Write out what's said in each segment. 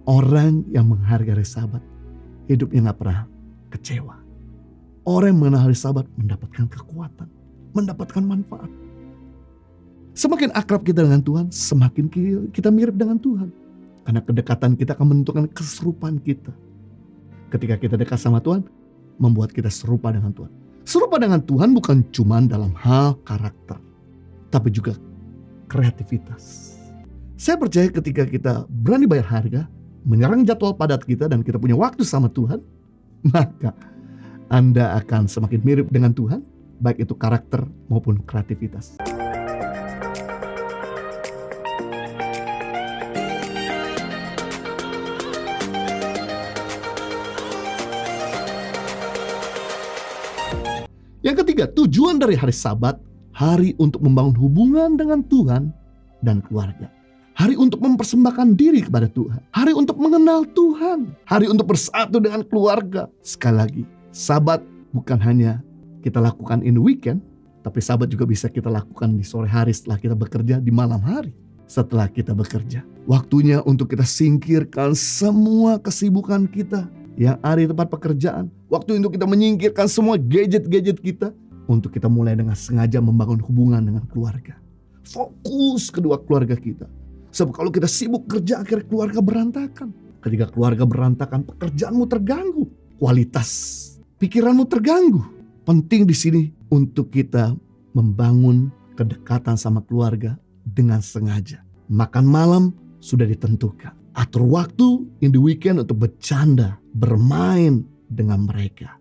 Orang yang menghargai sahabat, hidupnya gak pernah kecewa. Orang yang mengenal hari Sabat mendapatkan kekuatan, mendapatkan manfaat. Semakin akrab kita dengan Tuhan, semakin kita mirip dengan Tuhan. Karena kedekatan kita akan menentukan keserupaan kita. Ketika kita dekat sama Tuhan, membuat kita serupa dengan Tuhan. Serupa dengan Tuhan bukan cuma dalam hal karakter, tapi juga kreativitas. Saya percaya ketika kita berani bayar harga, menyerang jadwal padat kita, dan kita punya waktu sama Tuhan, maka Anda akan semakin mirip dengan Tuhan, baik itu karakter maupun kreativitas. Yang ketiga, tujuan dari hari Sabat, hari untuk membangun hubungan dengan Tuhan dan keluarga. Hari untuk mempersembahkan diri kepada Tuhan. Hari untuk mengenal Tuhan. Hari untuk bersatu dengan keluarga. Sekali lagi, Sabat bukan hanya kita lakukan in the weekend, tapi Sabat juga bisa kita lakukan di sore hari setelah kita bekerja, di malam hari setelah kita bekerja. Waktunya untuk kita singkirkan semua kesibukan kita yang ada di tempat pekerjaan. Waktu untuk kita menyingkirkan semua gadget-gadget kita, untuk kita mulai dengan sengaja membangun hubungan dengan keluarga. Fokus kedua keluarga kita. Sebab kalau kita sibuk kerja, akhirnya keluarga berantakan. Ketika keluarga berantakan, pekerjaanmu terganggu, kualitas pikiranmu terganggu. Penting di sini untuk kita membangun kedekatan sama keluarga dengan sengaja. Makan malam sudah ditentukan. Atur waktu in the weekend untuk bercanda, bermain dengan mereka.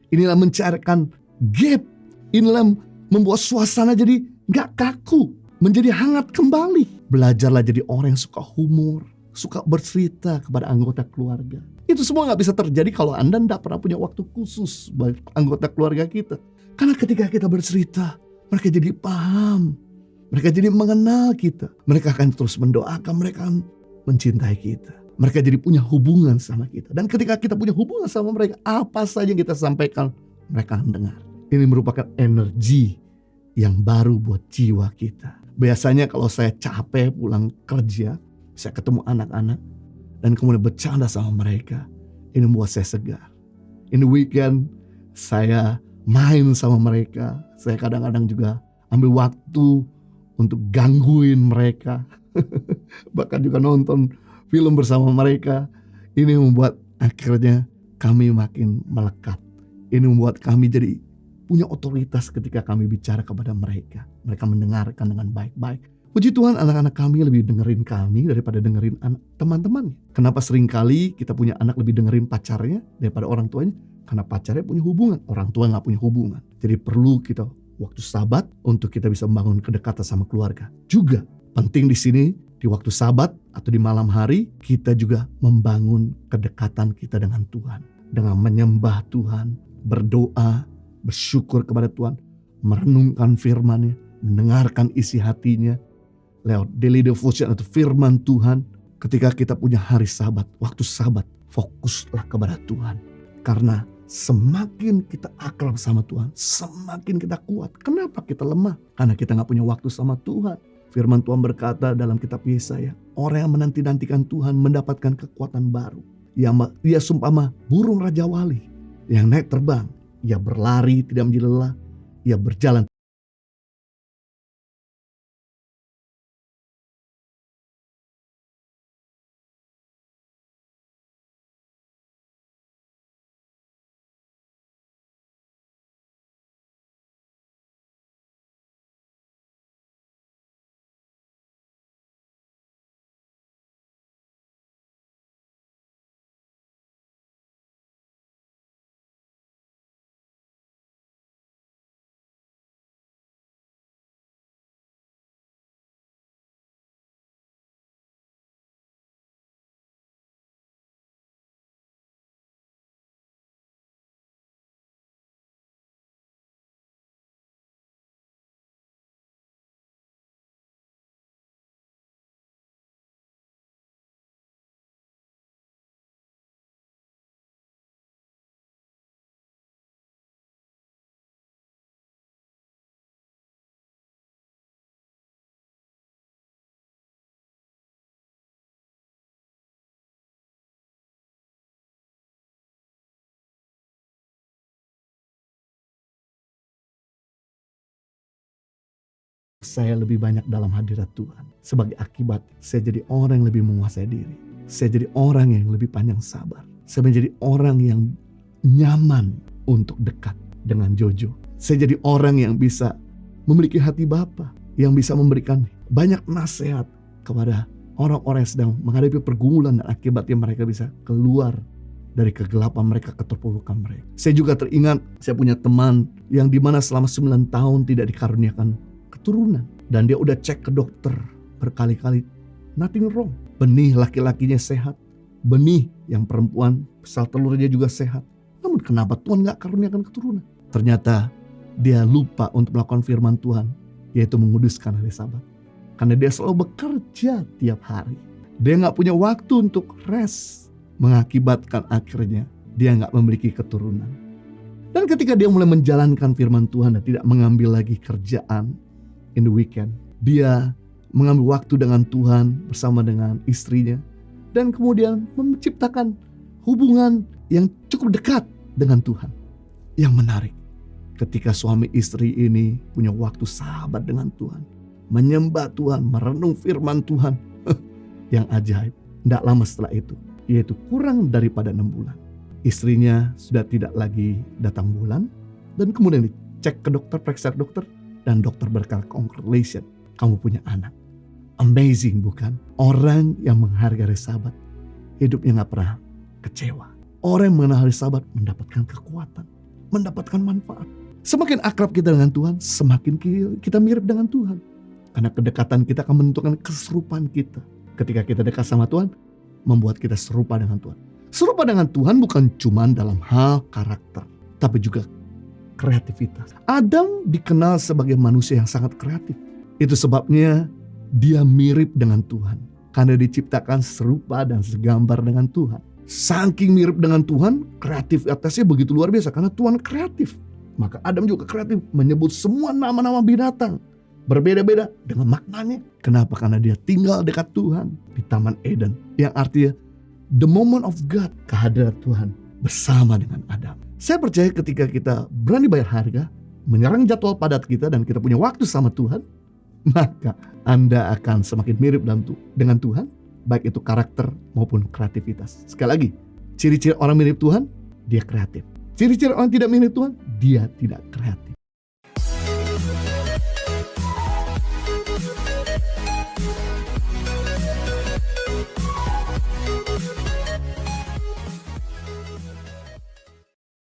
Inilah mencarikan gap. Inilah membuat suasana jadi gak kaku, menjadi hangat kembali. Belajarlah jadi orang yang suka humor, suka bercerita kepada anggota keluarga. Itu semua gak bisa terjadi kalau Anda tidak pernah punya waktu khusus bagi anggota keluarga kita. Karena ketika kita bercerita, mereka jadi paham. Mereka jadi mengenal kita. Mereka akan terus mendoakan, mereka akan mencintai kita. Mereka jadi punya hubungan sama kita. Dan ketika kita punya hubungan sama mereka, apa saja yang kita sampaikan, mereka akan dengar. Ini merupakan energi yang baru buat jiwa kita. Biasanya kalau saya capek pulang kerja, saya ketemu anak-anak dan kemudian bercanda sama mereka. Ini membuat saya segar. Ini weekend saya main sama mereka. Saya kadang-kadang juga ambil waktu untuk gangguin mereka. Bahkan juga nonton film bersama mereka. Ini membuat akhirnya kami makin melekat. Ini membuat kami jadi punya otoritas ketika kami bicara kepada mereka. Mereka mendengarkan dengan baik-baik. Puji Tuhan, anak-anak kami lebih dengerin kami daripada dengerin teman-temannya. Kenapa seringkali kita punya anak lebih dengerin pacarnya daripada orang tuanya? Karena pacarnya punya hubungan, orang tua gak punya hubungan. Jadi perlu kita waktu Sabat untuk kita bisa membangun kedekatan sama keluarga. Juga penting di sini, di waktu Sabat atau di malam hari, kita juga membangun kedekatan kita dengan Tuhan. Dengan menyembah Tuhan, berdoa, bersyukur kepada Tuhan, merenungkan firman-Nya, mendengarkan isi hatinya, lewat daily devotion atau firman Tuhan. Ketika kita punya hari Sabat, waktu Sabat, fokuslah kepada Tuhan. Karena semakin kita akrab sama Tuhan, semakin kita kuat. Kenapa kita lemah? Karena kita gak punya waktu sama Tuhan. Firman Tuhan berkata dalam kitab Yesaya, orang yang menanti-nantikan Tuhan mendapatkan kekuatan baru. Ia sumpama burung Raja Wali yang naik terbang. Ia berlari tidak menjadi lelah. Ia berjalan saya lebih banyak dalam hadirat Tuhan. Sebagai akibat, saya jadi orang yang lebih menguasai diri. Saya jadi orang yang lebih panjang sabar. Saya menjadi orang yang nyaman untuk dekat dengan Jojo. Saya jadi orang yang bisa memiliki hati Bapa, yang bisa memberikan banyak nasihat kepada orang-orang yang sedang menghadapi pergumulan, dan akibatnya mereka bisa keluar dari kegelapan mereka, keterpurukan mereka. Saya juga teringat, saya punya teman yang dimana selama 9 tahun tidak dikaruniakan keturunan. Dan dia udah cek ke dokter berkali-kali, nothing wrong. Benih laki-lakinya sehat, benih yang perempuan sel telurnya juga sehat. Namun kenapa Tuhan gak karuniakan keturunan? Ternyata dia lupa untuk melakukan firman Tuhan, yaitu menguduskan hari Sabat. Karena dia selalu bekerja tiap hari. Dia gak punya waktu untuk rest. Mengakibatkan akhirnya dia gak memiliki keturunan. Dan ketika dia mulai menjalankan firman Tuhan dan tidak mengambil lagi kerjaan in the weekend, dia mengambil waktu dengan Tuhan bersama dengan istrinya. Dan kemudian menciptakan hubungan yang cukup dekat dengan Tuhan. Yang menarik, ketika suami istri ini punya waktu sahabat dengan Tuhan, menyembah Tuhan, merenung firman Tuhan, yang ajaib, tidak lama setelah itu, yaitu kurang daripada 6 bulan, istrinya sudah tidak lagi datang bulan. Dan kemudian dicek ke dokter, periksa dokter, dan dokter berkata, congratulations, kamu punya anak. Amazing bukan? Orang yang menghargai hari Sabat, hidupnya gak pernah kecewa. Orang yang mengenal hari Sabat mendapatkan kekuatan, mendapatkan manfaat. Semakin akrab kita dengan Tuhan, semakin kita mirip dengan Tuhan. Karena kedekatan kita akan menentukan keserupaan kita. Ketika kita dekat sama Tuhan, membuat kita serupa dengan Tuhan. Serupa dengan Tuhan bukan cuma dalam hal karakter, tapi juga kreativitas. Adam dikenal sebagai manusia yang sangat kreatif. Itu sebabnya dia mirip dengan Tuhan, karena diciptakan serupa dan segambar dengan Tuhan. Saking mirip dengan Tuhan, kreativitasnya begitu luar biasa, karena Tuhan kreatif. Maka Adam juga kreatif, menyebut semua nama-nama binatang berbeda-beda dengan maknanya. Kenapa? Karena dia tinggal dekat Tuhan di Taman Eden, yang artinya the moment of God, kehadiran Tuhan bersama dengan Adam. Saya percaya ketika kita berani bayar harga, menyerang jadwal padat kita, dan kita punya waktu sama Tuhan, maka Anda akan semakin mirip dengan Tuhan, baik itu karakter maupun kreativitas. Sekali lagi, ciri-ciri orang mirip Tuhan, dia kreatif. Ciri-ciri orang tidak mirip Tuhan, dia tidak kreatif.